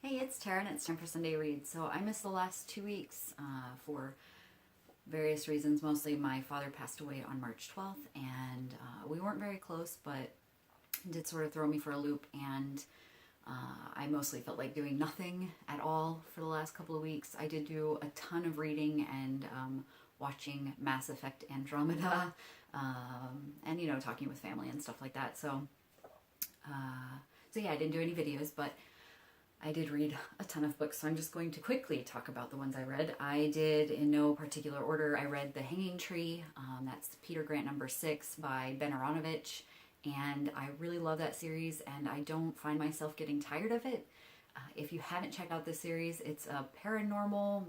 Hey, it's Tara and it's time for Sunday Read. So I missed the last 2 weeks for various reasons. Mostly my father passed away on March 12th and we weren't very close, but it did sort of throw me for a loop, and I mostly felt like doing nothing at all for the last couple of weeks. I did do a ton of reading and watching Mass Effect Andromeda and, talking with family and stuff like that. So yeah, I didn't do any videos, but I did read a ton of books, so I'm just going to quickly talk about the ones I read. I did, in no particular order, I read The Hanging Tree. That's Peter Grant #6 by Ben Aaronovitch, and I really love that series, and I don't find myself getting tired of it. If you haven't checked out this series, it's a paranormal,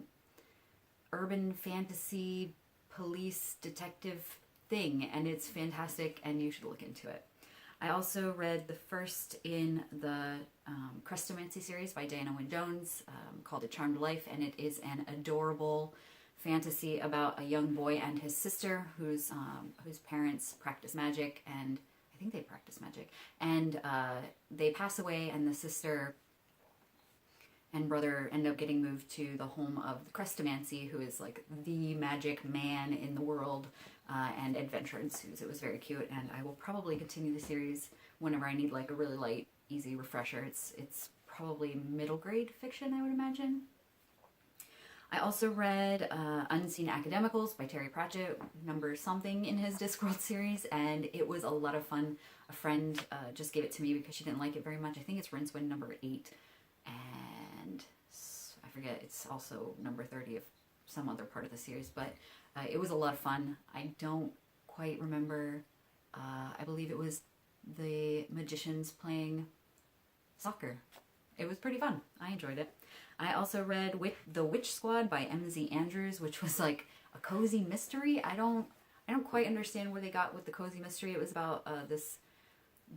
urban fantasy, police detective thing, and it's fantastic, and you should look into it. I also read the first in the Chrestomanci series by Dianna called A Charmed Life, and it is an adorable fantasy about a young boy and his sister whose parents practice magic, and I think they practice magic, and they pass away, and the sister and brother end up getting moved to the home of the Chrestomanci, who is like the magic man in the world, and adventure ensues. It was very cute, and I will probably continue the series whenever I need like a really light, easy refresher. It's probably middle grade fiction, I would imagine. I also read Unseen Academicals by Terry Pratchett, number something in his Discworld series, and it was a lot of fun. A friend just gave it to me because she didn't like it very much. I think it's Rincewind number 8, and I forget, it's also number 30 of some other part of the series, but it was a lot of fun. I don't quite remember, I believe it was the magicians playing soccer. It was pretty fun. I enjoyed it. I also read The Witch Squad by M.Z. Andrews, which was like a cozy mystery. I don't quite understand where they got with the cozy mystery. It was about this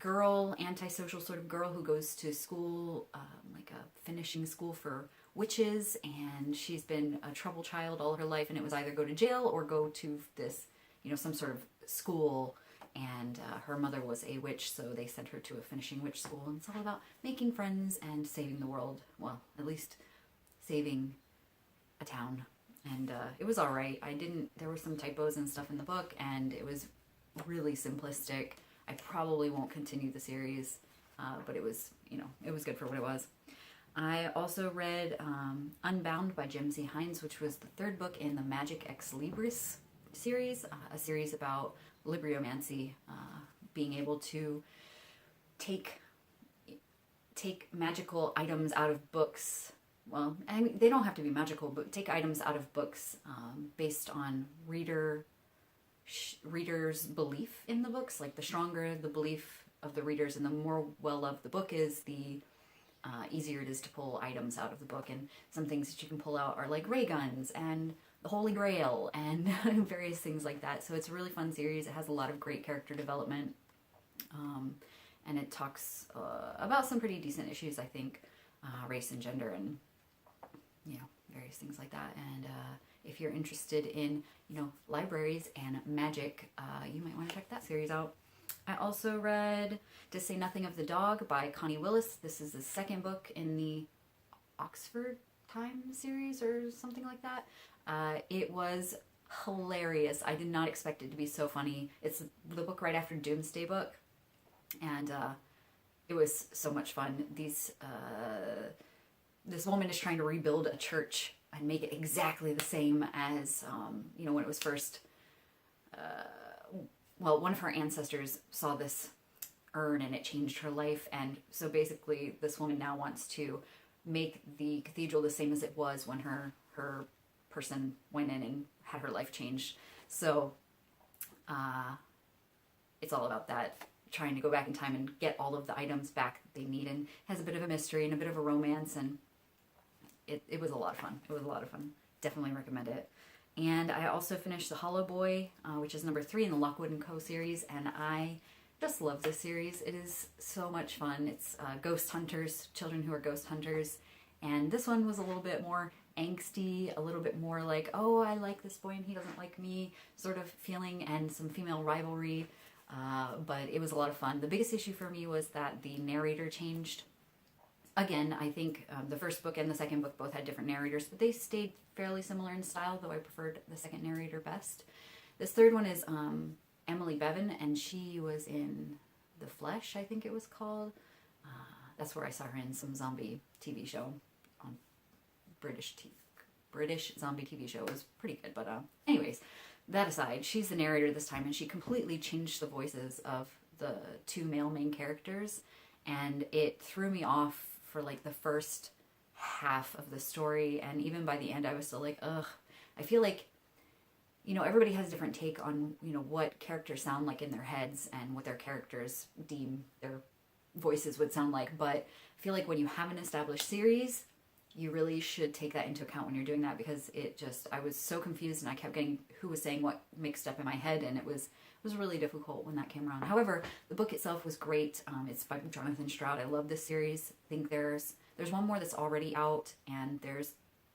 girl, antisocial sort of girl, who goes to school, like a finishing school for witches, and she's been a trouble child all her life, and it was either go to jail or go to this, some sort of school, and her mother was a witch, so they sent her to a finishing witch school, and it's all about making friends and saving the world. Well, at least saving a town. And it was alright. There were some typos and stuff in the book, and it was really simplistic. I probably won't continue the series, but it was, it was good for what it was. I also read Unbound by Jim Z. Hines, which was the third book in the Magic Ex Libris series, a series about Libriomancy, being able to take magical items out of books. Well, I mean, they don't have to be magical, but take items out of books based on reader's belief in the books. Like, the stronger the belief of the readers and the more well-loved the book is, the easier it is to pull items out of the book. And some things that you can pull out are like ray guns and the Holy Grail and various things like that. So it's a really fun series. It has a lot of great character development, and it talks about some pretty decent issues, I think, race and gender and various things like that. And if you're interested in libraries and magic, you might want to check that series out. I also read To Say Nothing of the Dog by Connie Willis. This is the second book in the Oxford Time series or something like that. It was hilarious. I did not expect it to be so funny. It's the book right after Doomsday Book, and it was so much fun. This woman is trying to rebuild a church and make it exactly the same as when it was first. Well, one of her ancestors saw this urn and it changed her life, and so basically this woman now wants to make the cathedral the same as it was when her person went in and had her life changed. So it's all about that, trying to go back in time and get all of the items back that they need, and has a bit of a mystery and a bit of a romance, and it was a lot of fun. It was a lot of fun. Definitely recommend it. And I also finished The Hollow Boy, which is number 3 in the Lockwood & Co. series, and I just love this series. It is so much fun. It's ghost hunters, children who are ghost hunters, and this one was a little bit more angsty, a little bit more like, oh, I like this boy and he doesn't like me sort of feeling, and some female rivalry, but it was a lot of fun. The biggest issue for me was that the narrator changed. Again, I think the first book and the second book both had different narrators, but they stayed fairly similar in style, though I preferred the second narrator best. This third one is Emily Bevan, and she was in The Flesh, I think it was called. That's where I saw her in some zombie TV show on British zombie TV show. It was pretty good, but anyways, that aside, she's the narrator this time, and she completely changed the voices of the two male main characters, and it threw me off for like the first half of the story, and even by the end I was still like, ugh. I feel like, everybody has a different take on, what characters sound like in their heads and what their characters deem their voices would sound like, but I feel like when you have an established series, you really should take that into account when you're doing that, because I was so confused, and I kept getting who was saying what mixed up in my head, and it was really difficult when that came around. However, the book itself was great. It's by Jonathan Stroud. I love this series. I think there's one more that's already out, and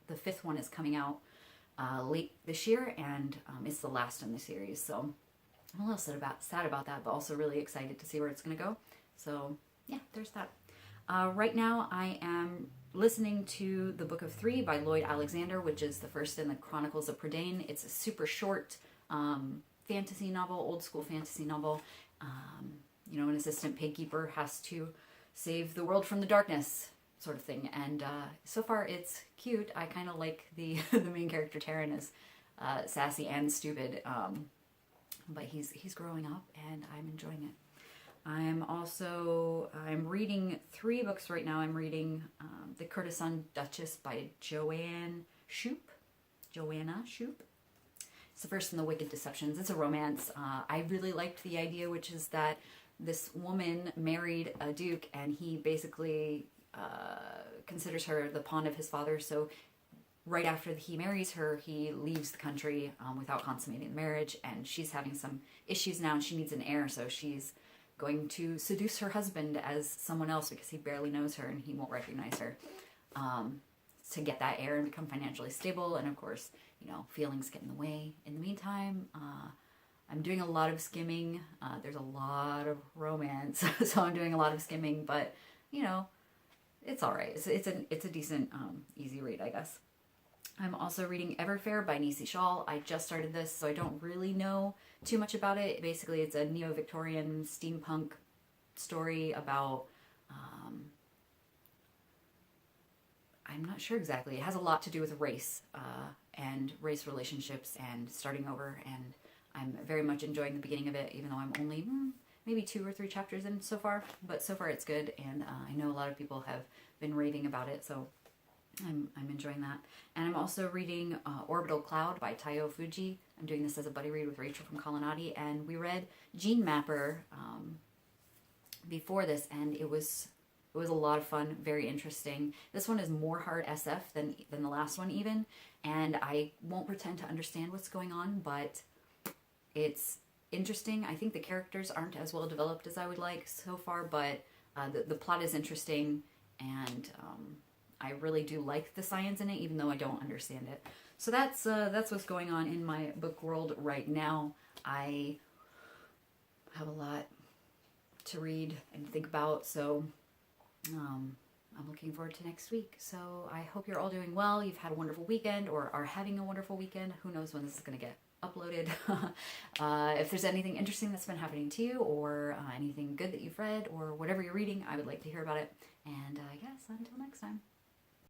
the fifth one is coming out late this year, and it's the last in the series. So I'm a little sad about that, but also really excited to see where it's going to go. So yeah, there's that. Right now I am listening to The Book of Three by Lloyd Alexander, which is the first in the Chronicles of Prydain. It's a super short fantasy novel, old school fantasy novel. An assistant pigkeeper has to save the world from the darkness, sort of thing. And so far it's cute. I kind of like the main character Taryn is sassy and stupid, but he's growing up, and I'm enjoying it. I'm reading 3 books right now. I'm reading The Courtesan Duchess by Joanna Shupe. It's the first in the Wicked Deceptions. It's a romance. I really liked the idea, which is that this woman married a duke, and he basically considers her the pawn of his father. So right after he marries her, he leaves the country without consummating the marriage, and she's having some issues now, and she needs an heir, so she's going to seduce her husband as someone else because he barely knows her and he won't recognize her, to get that heir and become financially stable. And of course, feelings get in the way. In the meantime, I'm doing a lot of skimming. There's a lot of romance, so I'm doing a lot of skimming, but it's all right. It's a decent, easy read, I guess. I'm also reading Everfair by Nisi Shawl. I just started this, so I don't really know too much about it. Basically, it's a neo-Victorian steampunk story about, I'm not sure exactly. It has a lot to do with race and race relationships and starting over, and I'm very much enjoying the beginning of it, even though I'm only maybe 2 or 3 chapters in so far. But so far it's good, and I know a lot of people have been raving about it, so I'm enjoying that. And I'm also reading Orbital Cloud by Taiyou Fujii. I'm doing this as a buddy read with Rachel from Colonnati, and we read Gene Mapper before this, and it was a lot of fun, very interesting. This one is more hard SF than the last one even, and I won't pretend to understand what's going on, but it's interesting. I think the characters aren't as well developed as I would like so far, but the plot is interesting, and I really do like the science in it, even though I don't understand it. So that's what's going on in my book world right now. I have a lot to read and think about, so I'm looking forward to next week. So I hope you're all doing well. You've had a wonderful weekend, or are having a wonderful weekend. Who knows when this is going to get uploaded. If there's anything interesting that's been happening to you, or anything good that you've read, or whatever you're reading, I would like to hear about it. And I guess until next time.